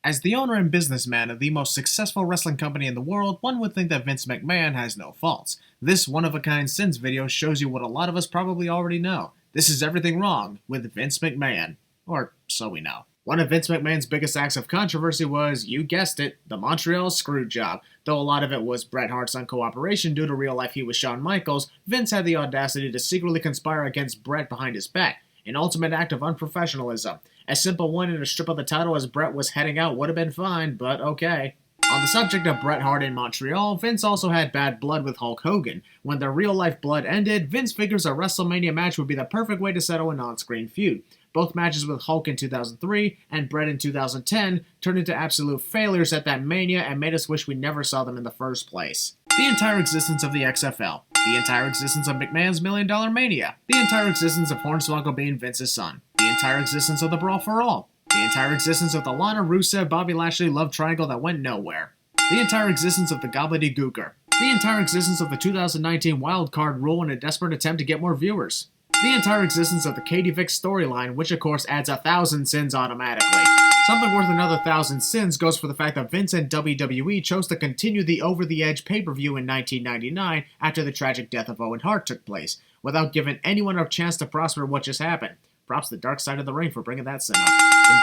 As the owner and businessman of the most successful wrestling company in the world, one would think that Vince McMahon has no faults. This one-of-a-kind sins video shows you what a lot of us probably already know. This is everything wrong with Vince McMahon. Or so we know. One of Vince McMahon's biggest acts of controversy was, you guessed it, the Montreal Screwjob. Though a lot of it was Bret Hart's uncooperation due to real-life heat with Shawn Michaels, Vince had the audacity to secretly conspire against Bret behind his back. An ultimate act of unprofessionalism. A simple one and a strip of the title as Bret was heading out would have been fine, but okay. On the subject of Bret Hart in Montreal, Vince also had bad blood with Hulk Hogan. When their real-life blood ended, Vince figures a WrestleMania match would be the perfect way to settle an on-screen feud. Both matches with Hulk in 2003 and Bret in 2010 turned into absolute failures at that Mania and made us wish we never saw them in the first place. The entire existence of the XFL. The entire existence of McMahon's $1 Million Mania. The entire existence of Hornswoggle being Vince's son. The entire existence of the Brawl for All. The entire existence of the Lana Rusev Bobby Lashley love triangle that went nowhere. The entire existence of the Gobbledygooker. The entire existence of the 2019 wildcard rule in a desperate attempt to get more viewers. The entire existence of the Katie Vick storyline, which of course adds 1,000 sins automatically. Something worth another 1,000 sins goes for the fact that Vince and WWE chose to continue the Over the Edge pay-per-view in 1999 after the tragic death of Owen Hart took place, without giving anyone a chance to prosper what just happened. Props to the Dark Side of the Ring for bringing that sin up.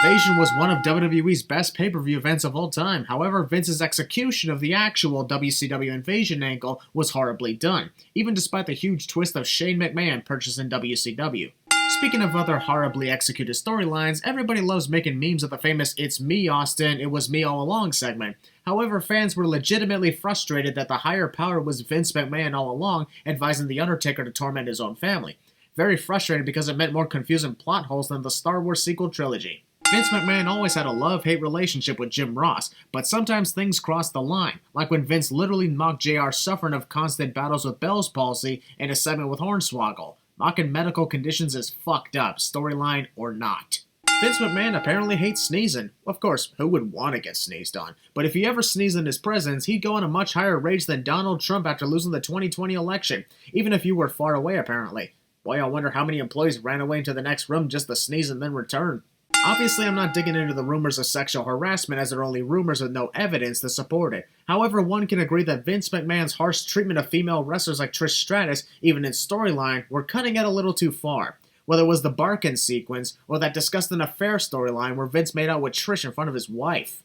Invasion was one of WWE's best pay-per-view events of all time. However, Vince's execution of the actual WCW Invasion angle was horribly done, even despite the huge twist of Shane McMahon purchasing WCW. Speaking of other horribly executed storylines, everybody loves making memes of the famous "It's me, Austin, it was me all along" segment. However, fans were legitimately frustrated that the higher power was Vince McMahon all along, advising The Undertaker to torment his own family. Very frustrated because it meant more confusing plot holes than the Star Wars sequel trilogy. Vince McMahon always had a love-hate relationship with Jim Ross, but sometimes things crossed the line, like when Vince literally mocked JR suffering of constant battles with Bell's palsy in a segment with Hornswoggle. Mocking medical conditions is fucked up, storyline or not. Vince McMahon apparently hates sneezing. Of course, who would want to get sneezed on? But if he ever sneezed in his presence, he'd go on a much higher rage than Donald Trump after losing the 2020 election, even if you were far away apparently. Boy, I wonder how many employees ran away into the next room just to sneeze and then return. Obviously, I'm not digging into the rumors of sexual harassment as they're only rumors with no evidence to support it. However, one can agree that Vince McMahon's harsh treatment of female wrestlers like Trish Stratus, even in storyline, were cutting it a little too far. Whether it was the Barkin sequence, or that disgusting affair storyline where Vince made out with Trish in front of his wife.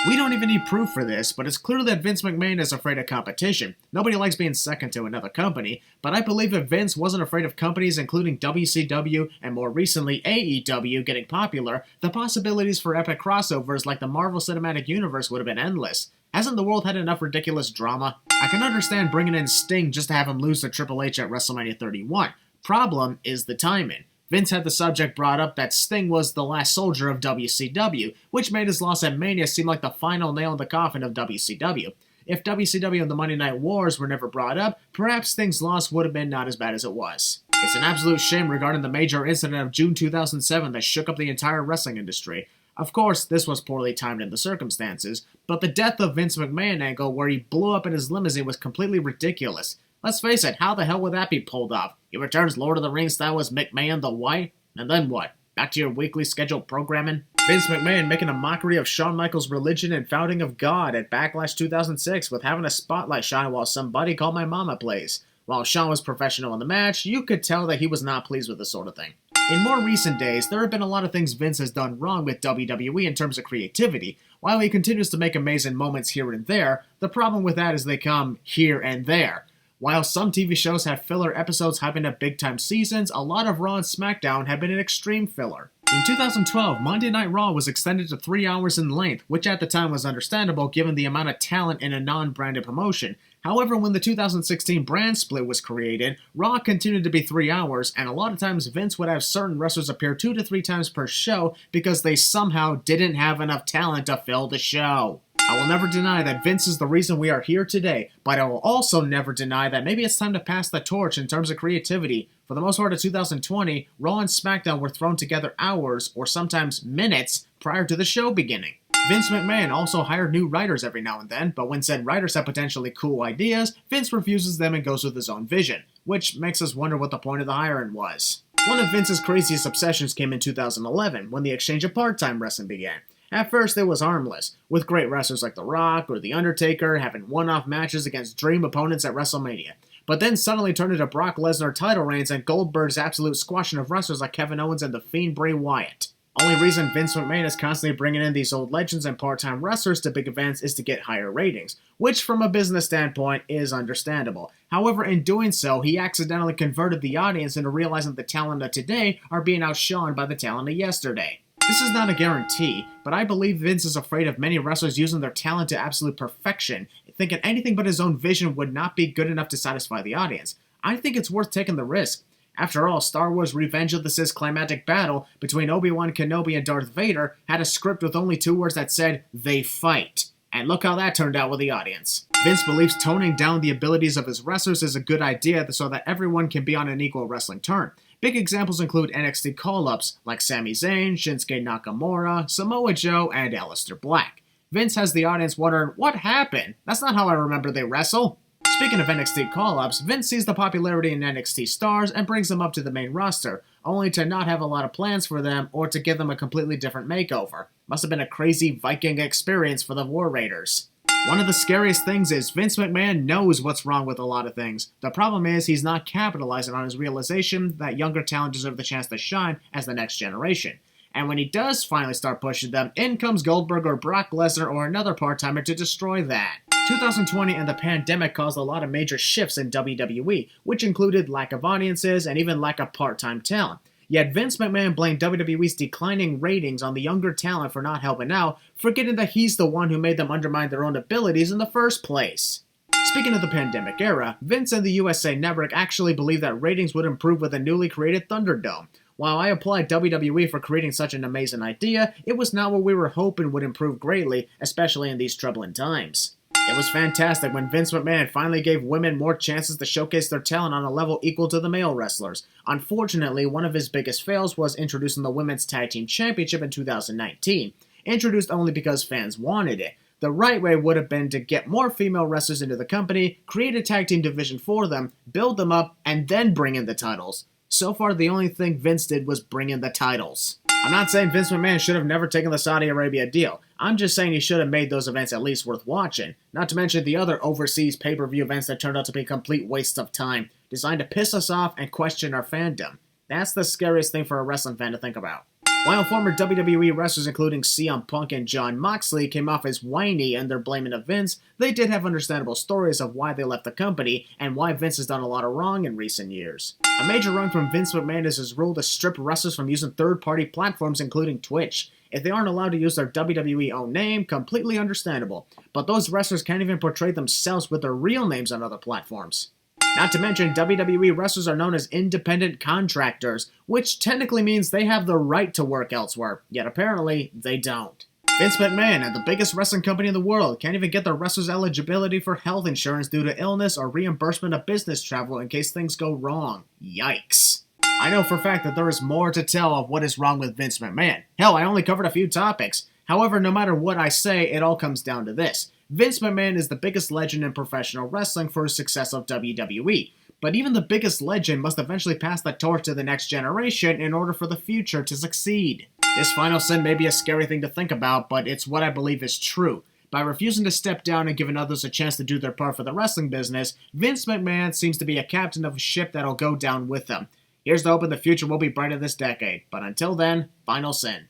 We don't even need proof for this, but it's clear that Vince McMahon is afraid of competition. Nobody likes being second to another company, but I believe if Vince wasn't afraid of companies including WCW and more recently AEW getting popular, the possibilities for epic crossovers like the Marvel Cinematic Universe would have been endless. Hasn't the world had enough ridiculous drama? I can understand bringing in Sting just to have him lose to Triple H at WrestleMania 31. Problem is the timing. Vince had the subject brought up that Sting was the last soldier of WCW, which made his loss at Mania seem like the final nail in the coffin of WCW. If WCW and the Monday Night Wars were never brought up, perhaps Sting's loss would have been not as bad as it was. It's an absolute shame regarding the major incident of June 2007 that shook up the entire wrestling industry. Of course, this was poorly timed in the circumstances, but the death of Vince McMahon angle where he blew up in his limousine was completely ridiculous. Let's face it, how the hell would that be pulled off? He returns Lord of the Rings style as McMahon the White? And then what? Back to your weekly scheduled programming? Vince McMahon making a mockery of Shawn Michaels' religion and founding of God at Backlash 2006 with having a spotlight shine while Somebody Call My Mama plays. While Shawn was professional in the match, you could tell that he was not pleased with this sort of thing. In more recent days, there have been a lot of things Vince has done wrong with WWE in terms of creativity. While he continues to make amazing moments here and there, the problem with that is they come here and there. While some TV shows have filler episodes hyping up big-time seasons, a lot of Raw and SmackDown have been an extreme filler. In 2012, Monday Night Raw was extended to 3 hours in length, which at the time was understandable given the amount of talent in a non-branded promotion. However, when the 2016 brand split was created, Raw continued to be 3 hours, and a lot of times Vince would have certain wrestlers appear 2 to 3 times per show because they somehow didn't have enough talent to fill the show. I will never deny that Vince is the reason we are here today, but I will also never deny that maybe it's time to pass the torch in terms of creativity. For the most part of 2020, Raw and SmackDown were thrown together hours, or sometimes minutes, prior to the show beginning. Vince McMahon also hired new writers every now and then, but when said writers have potentially cool ideas, Vince refuses them and goes with his own vision, which makes us wonder what the point of the hiring was. One of Vince's craziest obsessions came in 2011, when the exchange of part-time wrestling began. At first, it was harmless, with great wrestlers like The Rock or The Undertaker having one-off matches against dream opponents at WrestleMania. But then suddenly turned into Brock Lesnar title reigns and Goldberg's absolute squashing of wrestlers like Kevin Owens and The Fiend Bray Wyatt. Only reason Vince McMahon is constantly bringing in these old legends and part-time wrestlers to big events is to get higher ratings, which from a business standpoint is understandable. However, in doing so, he accidentally converted the audience into realizing the talent of today are being outshone by the talent of yesterday. This is not a guarantee, but I believe Vince is afraid of many wrestlers using their talent to absolute perfection, thinking anything but his own vision would not be good enough to satisfy the audience. I think it's worth taking the risk. After all, Star Wars Revenge of the Sith climactic battle between Obi-Wan Kenobi and Darth Vader had a script with only 2 words that said, "They fight." And look how that turned out with the audience. Vince believes toning down the abilities of his wrestlers is a good idea so that everyone can be on an equal wrestling turn. Big examples include NXT call-ups like Sami Zayn, Shinsuke Nakamura, Samoa Joe, and Aleister Black. Vince has the audience wondering, what happened? That's not how I remember they wrestle. Speaking of NXT call-ups, Vince sees the popularity in NXT stars and brings them up to the main roster, only to not have a lot of plans for them or to give them a completely different makeover. Must have been a crazy Viking experience for the War Raiders. One of the scariest things is Vince McMahon knows what's wrong with a lot of things. The problem is he's not capitalizing on his realization that younger talent deserve the chance to shine as the next generation. And when he does finally start pushing them, in comes Goldberg or Brock Lesnar or another part-timer to destroy that. 2020 and the pandemic caused a lot of major shifts in WWE, which included lack of audiences and even lack of part-time talent. Yet Vince McMahon blamed WWE's declining ratings on the younger talent for not helping out, forgetting that he's the one who made them undermine their own abilities in the first place. Speaking of the pandemic era, Vince and the USA Network actually believed that ratings would improve with the newly created Thunderdome. While I applaud WWE for creating such an amazing idea, it was not what we were hoping would improve greatly, especially in these troubling times. It was fantastic when Vince McMahon finally gave women more chances to showcase their talent on a level equal to the male wrestlers. Unfortunately, one of his biggest fails was introducing the Women's Tag Team Championship in 2019, introduced only because fans wanted it. The right way would have been to get more female wrestlers into the company, create a tag team division for them, build them up, and then bring in the titles. So far, the only thing Vince did was bring in the titles. I'm not saying Vince McMahon should have never taken the Saudi Arabia deal. I'm just saying he should have made those events at least worth watching. Not to mention the other overseas pay-per-view events that turned out to be complete wastes of time, designed to piss us off and question our fandom. That's the scariest thing for a wrestling fan to think about. While former WWE wrestlers including CM Punk and Jon Moxley came off as whiny in their blaming of Vince, they did have understandable stories of why they left the company and why Vince has done a lot of wrong in recent years. A major run from Vince McMahon is his rule to strip wrestlers from using third-party platforms including Twitch. If they aren't allowed to use their WWE-owned name, completely understandable. But those wrestlers can't even portray themselves with their real names on other platforms. Not to mention, WWE wrestlers are known as independent contractors, which technically means they have the right to work elsewhere, yet apparently they don't. Vince McMahon and the biggest wrestling company in the world can't even get their wrestlers eligibility for health insurance due to illness or reimbursement of business travel in case things go wrong. Yikes. I know for a fact that there is more to tell of what is wrong with Vince McMahon. Hell, I only covered a few topics. However, no matter what I say, it all comes down to this. Vince McMahon is the biggest legend in professional wrestling for his success of WWE, but even the biggest legend must eventually pass the torch to the next generation in order for the future to succeed. This final sin may be a scary thing to think about, but it's what I believe is true. By refusing to step down and giving others a chance to do their part for the wrestling business, Vince McMahon seems to be a captain of a ship that'll go down with them. Here's to hoping the future will be brighter this decade, but until then, final sin.